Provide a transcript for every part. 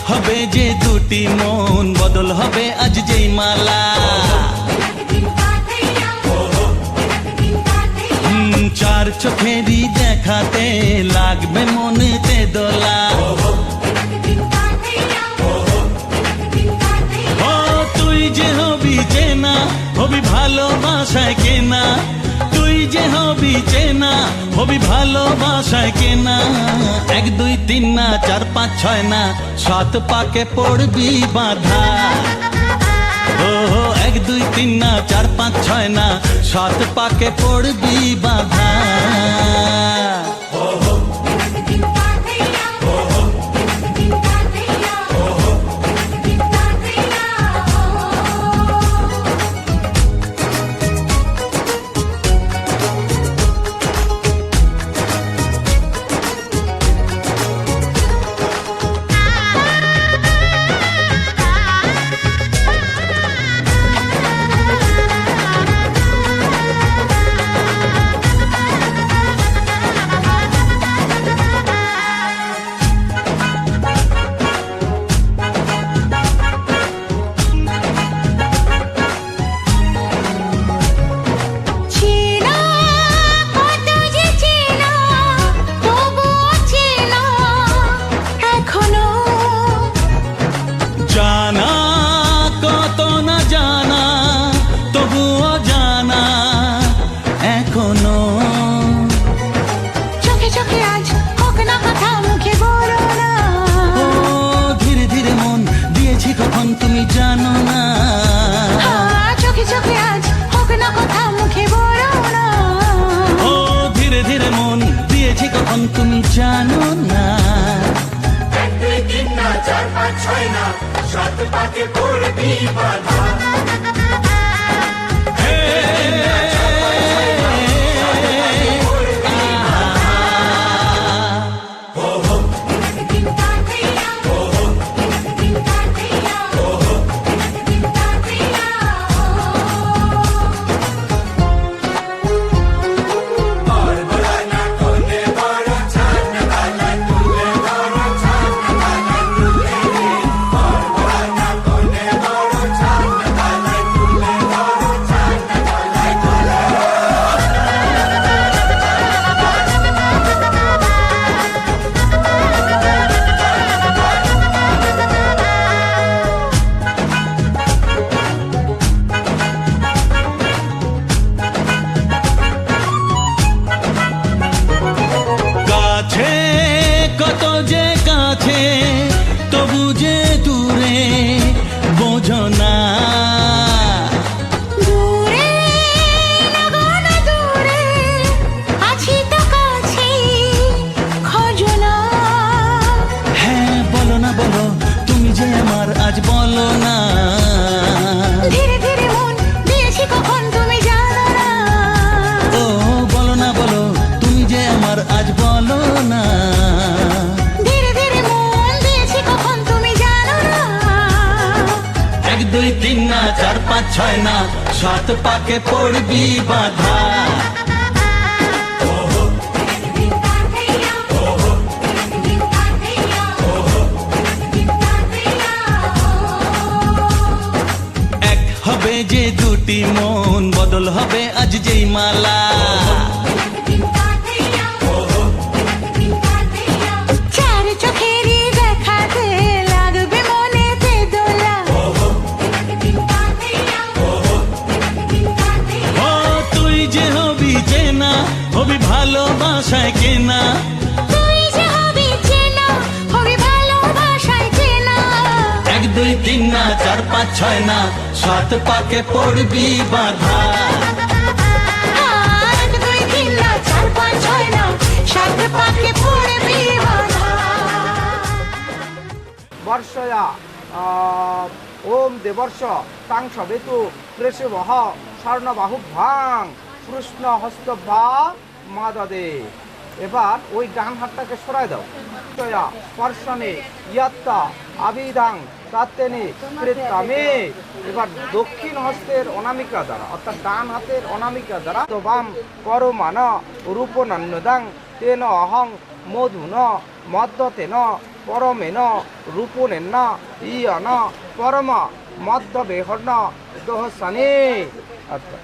হবে যে দুটি মন বদল হবে আজ যেই মালা চার চোখেরই দেখাতে লাগবে মনেতে দোলা ও তুই যে হবি চেনা হবি ভালোবাসায় কেনা তুই যে হবি চেনা হবি ভালোবাসায় কেনা 1 2 3 না 4 5 6 না 7 পাকে পড়বি বাধা ও 1 2 3 না 4 5 6 না 7 পাকে পড়বি বাধা তুমি জানো না চোখে চোখে আজ হোক না কথা মুখে বলো না ও ধীরে ধীরে মন দিয়েছি কখন তুমি জানো না 1 2 3 না 4 5 6 না 7 পাকে পড়বি বাধা তবু যে দূরে বোঝো না দূরে লাগানো দূরে আছি তো কাছে খোঁজো না হ্যাঁ বলো না বলো তুমি যে আমার আজ বলো না ধীরে ধীরে মন দিয়েছি কখন তুমি জানো না ও বলো না বলো তুমি যে আমার আজ বলো না 1 2 3 না 4 5 6 না 7 পাকে পড়বি বাধা এক হবে যে দুটি মন বদল হবে আজ যেই মালা চার চোখেরই দেখাতে লাগবে মনেতে দোলা ও তুই যে হবি চেনা হবি ভালোবাসায় কেনা তুই যে হবি চেনা হবি ভালোবাসায় চেনা 1 2 3 না 4 5 6 না 7 পাকে পড়বি বাধা 1 2 3 না বর্ষয়া ওম দেবর্ষ তাং সবেতু পৃষভঃ স্বর্ণবাহুভ্যাং কৃষ্ণ হস্তভা মাদদে। এবার ওই ডান হাতটাকে সরাই দাও। স্পর্শনে ইয়াত্তা আবিধাং তাত্তেনে কৃত্তামে। এবার দক্ষিণ হস্তের অনামিকা দ্বারা অর্থাৎ ডান হাতের অনামিকা দ্বারা তো বাম পরমান রূপনন্যদাং তেন অহং মধুন মদ্যতেন পরমেন রূপনেন ইয়ন পরম মদ্য বেহর্ণ দোহসানে। আচ্ছা,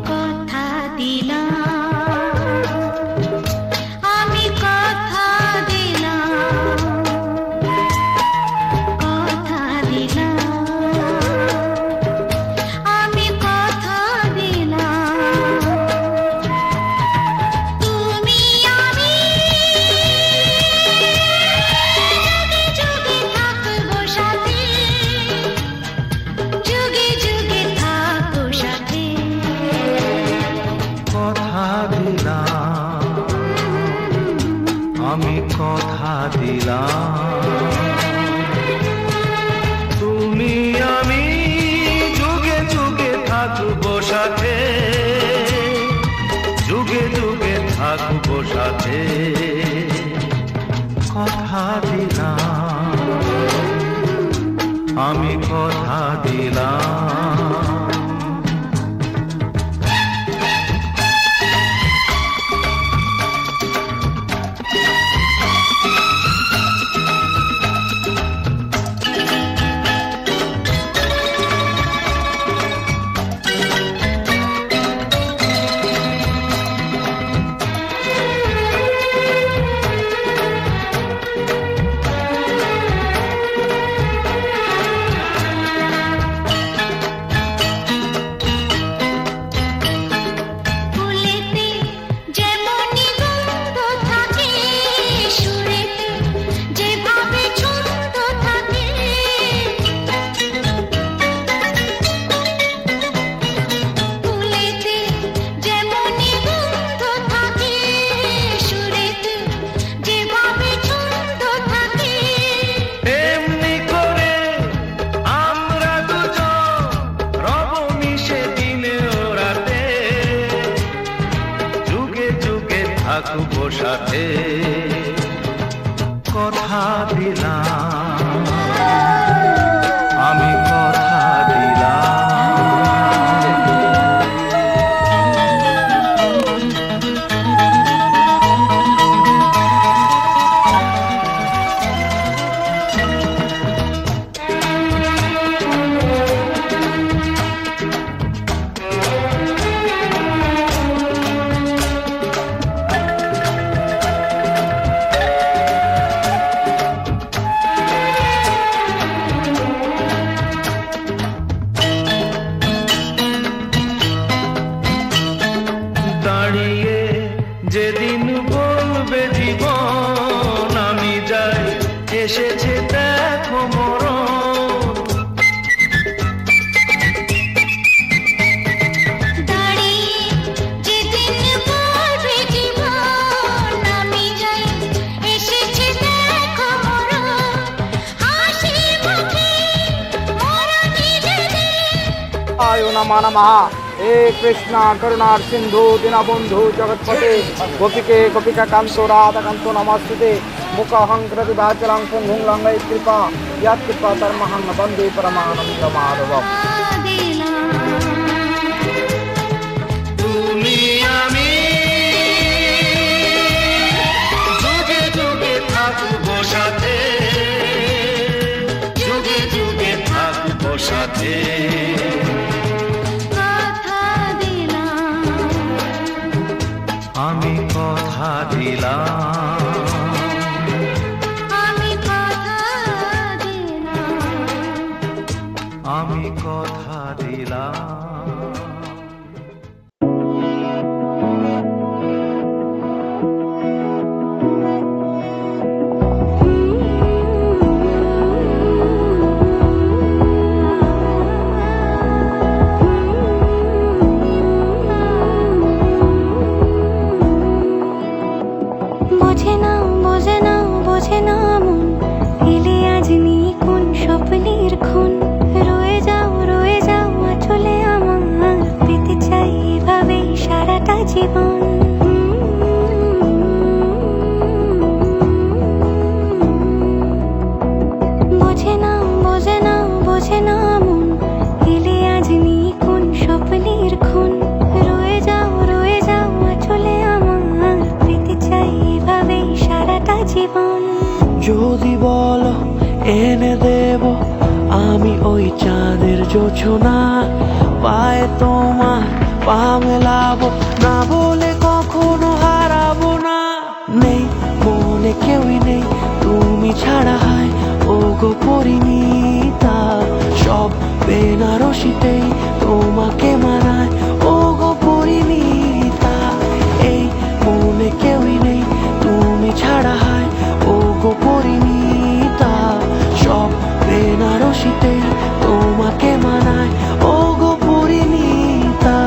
কথা দিলাম আমি কথা দিলাম কথা দিলাম আমি কথা দিলাম তুমি আমি যুগে থাকবো সাথে যুগে যুগে থাকবো সাথে কথা দিলাম আমি কথা দিলাম তুমি আমি যুগে যুগে থাকবো সাথে যুগে যুগে থাকবো সাথে কথা দিলাম আমি কথা দিলাম। ফুলেতে যেমনি গন্ধ থাকে সুরেতে যেভাবে ছন্দ থাকে ফুলেতে যেমনি গন্ধ থাকে সুরেতে যেভাবে ছন্দ থাকে এমনি করে আমরা দুজন রব মিশে দিনে ও রাতে যুগে যুগে থাকবো সাথে কথা দিলাম আমি কথা দাঁড়িয়ে যেদিন বলবে জীবন আমি যাই এসেছে দেখো মরণ দাঁড়িয়ে যেদিন বলবে জীবন আমি যাই এসেছে দেখো মরণ হাসি মুখে মরণে যেদিন আয়ো নমঃ নমঃ। হে কৃষ্ণ করুণার সিন্ধু দীনবন্ধু জগৎপতে গোপিকে গোপিকা কান্ত রাধা কান্ত নমস্তুতে মুখহং কৃতি বাচলং পুংহুং লঙ্ঘৈ কৃপা ইয়াৎ কৃপা ধর্মহং বন্দে পরমানন্দ মাধবম। তুমি আমি যুগে যুগে থাকবো সাথে যুগে যুগে থাকবো সাথে কথা দিলাম আমি কথা দিলাম। আমি কথা দিলাম। বোঝে না বোঝে না বোঝে না মন এলে আজ নিয়ে কোন স্বপ্নের খুন রয়ে যাও চলে আমার পেতে চাই এভাবে সারাটা জীবন বোঝে না বোঝে না বোঝে না মন এলে আজ নিয়ে কোন স্বপ্নের খুন রয়ে যাও চলে আমার পেতে চাই এভাবে সারাটা জীবন যদি বলো এনে দেব আমি ওই চাঁদের জোছনা পায়ে তোমার পা মেলাবো না বলে কখনো হারাবো না নেই মনে কেউই নেই তুমি ছাড়া হয় ও গো পরিণীতা সব বেনারসিতেই তোমাকে মানায় ও গো পরিণীতা এই মনে কেউই নেই তুমি ছাড়া হয় ও গো পরিণীতা সব বেনারসিতেই তোমাকে মানায় ও গো পরিণীতা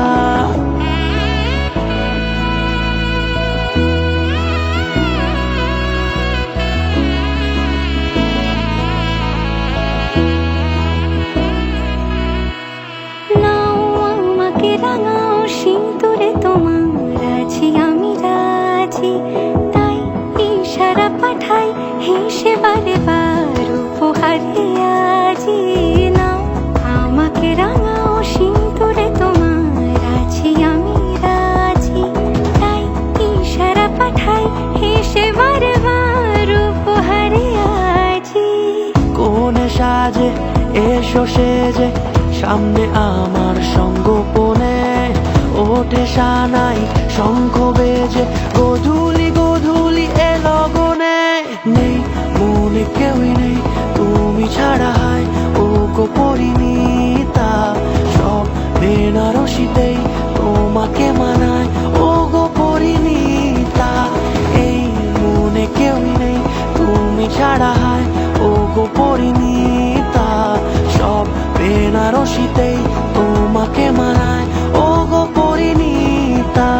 নাও আমাকে রাঙাও সিঁদুরে তোমার আছি আমি রাজি তাই ইশারা পাঠাই হেসে বারে বার উপহারে আজি নাও আমাকে রাঙাও সিঁদুরে তোমার আছি আমি রাজি তাই ইশারা পাঠাই হেসে বারে বার উপহারে আজি কোনে সাজে এসো সেজে সামনে আমার সঙ্গোপনে ওঠে সানাই শঙ্খ বেজে গধূলি এ লগনে নেই মনে কেউই নেই তুমি ছাড়া হয় ও গো পরিণীতা সব বেনারসিতেই তোমাকে মানায় ও গো পরিণীতা এই মনে কেউই নেই তুমি ছাড়া হয় ও গো পরিণীতা সব বেনারসিতেই তোমাকে মানায় ও গো পরিণীতা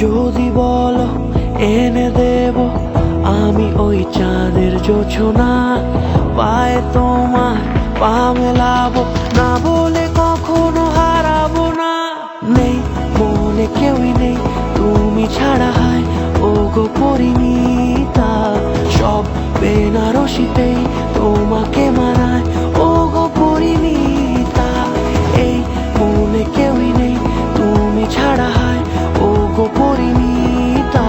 যদি বলো এনে দেব আমি ওই চাঁদের জোছনা পায়ে তোমার পা মেলাবো না বলে কখনো হারাবো না নেই মনে কেউই নেই তুমি ছাড়া হয় ও গো পরিণীতা সব বেনারসিতেই তোমাকে মানায় ও গো পরিণীতা এই মনে কেউই নেই তুমি ছাড়া হয় ও গো পরিণীতা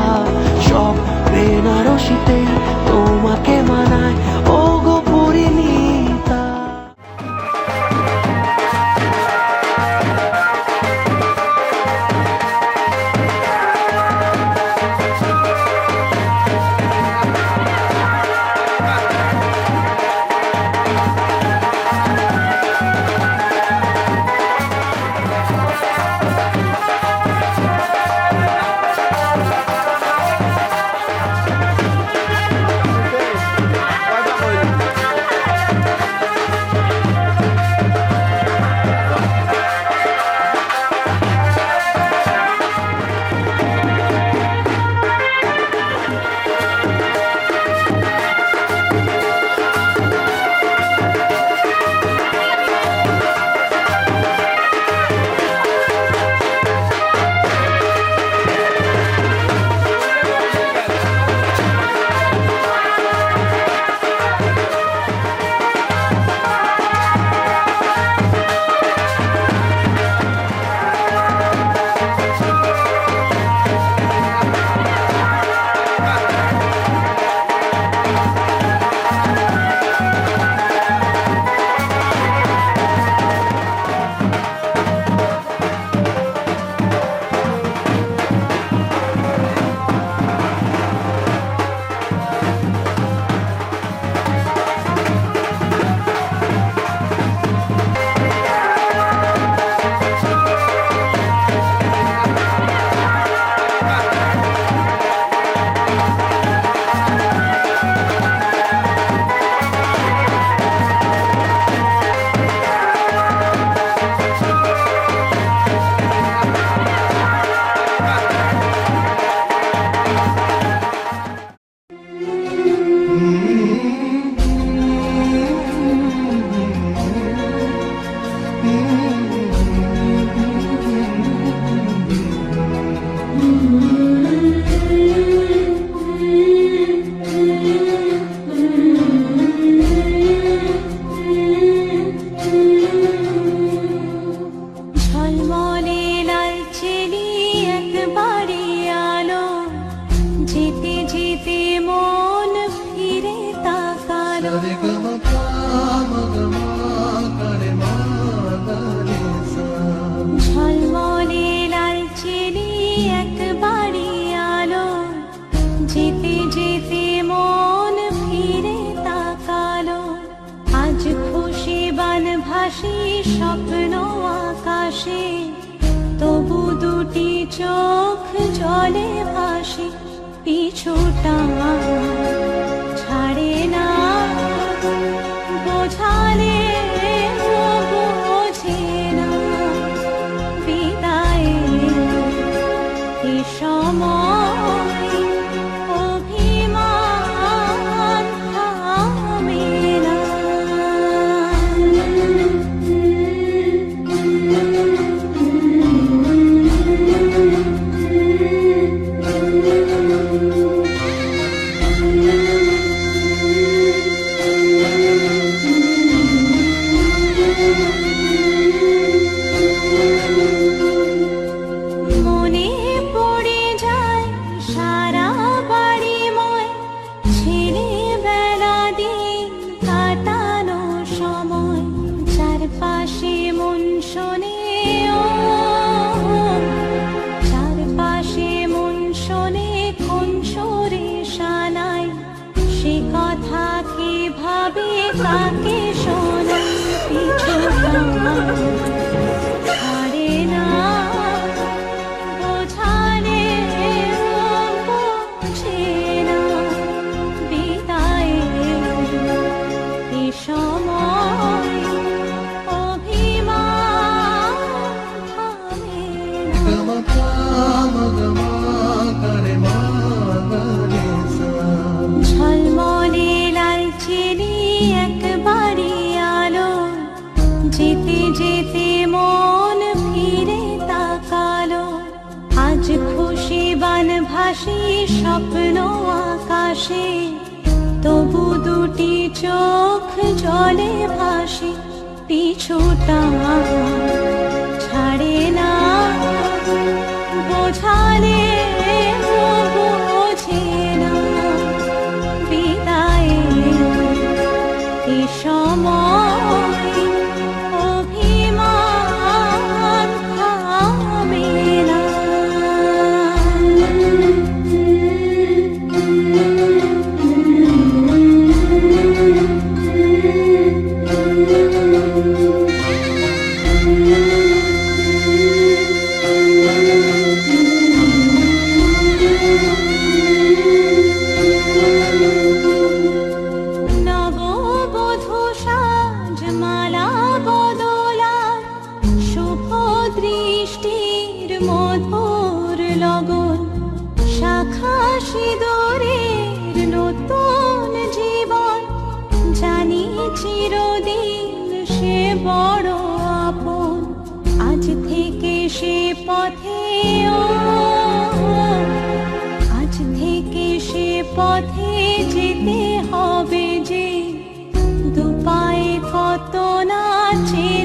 সব বেনারসিতেই তোমাকে মানায় ও গো পরিণীতা ভাসি স্বপ্ন আকাশে, তবু দুটি চোখ জলে ভাসি, পিছুটা ছাড়ে না, বোঝালে বোঝে না, বিদায়ে সময় অভিমান থামে না। মনে পড়ে যায় সারা বাড়িময় ছেলেবেলা দিন কাটানো সময়, চারপাশে মন শোনে চারপাশে মন শোনে কোন সুরে শানায়, সে কথা কিভাবে কাকে শোনায়, পিছুটা ছাড়ে না, বোঝালে বোঝে না, বিদায়ে এ সময় অভিমান থামে না। ঝলমলে লালচেনে একবারই আলো, যেতে যেতে মন ফিরে তাকালো, আজ খুশি বান ভাসি স্বপ্ন আকাশে, তবু দুটি চোখ জলে ভাসি, পিছুটা ছাড়ে না, বোঝালে বোঝে না, বিদায়ে এ সময় অভিমান থামে না। নববধূ সাজমালা বদলায়, শুভ দৃষ্টির মধুর লগন, শাখা সিঁদুরের নতুন জীবন, জানি চিরদিন সে বড় আপন, আজ থেকে সে পথে আজ থেকে সে পথে যেতে হবে যে, দুপায়ে কত না চেনা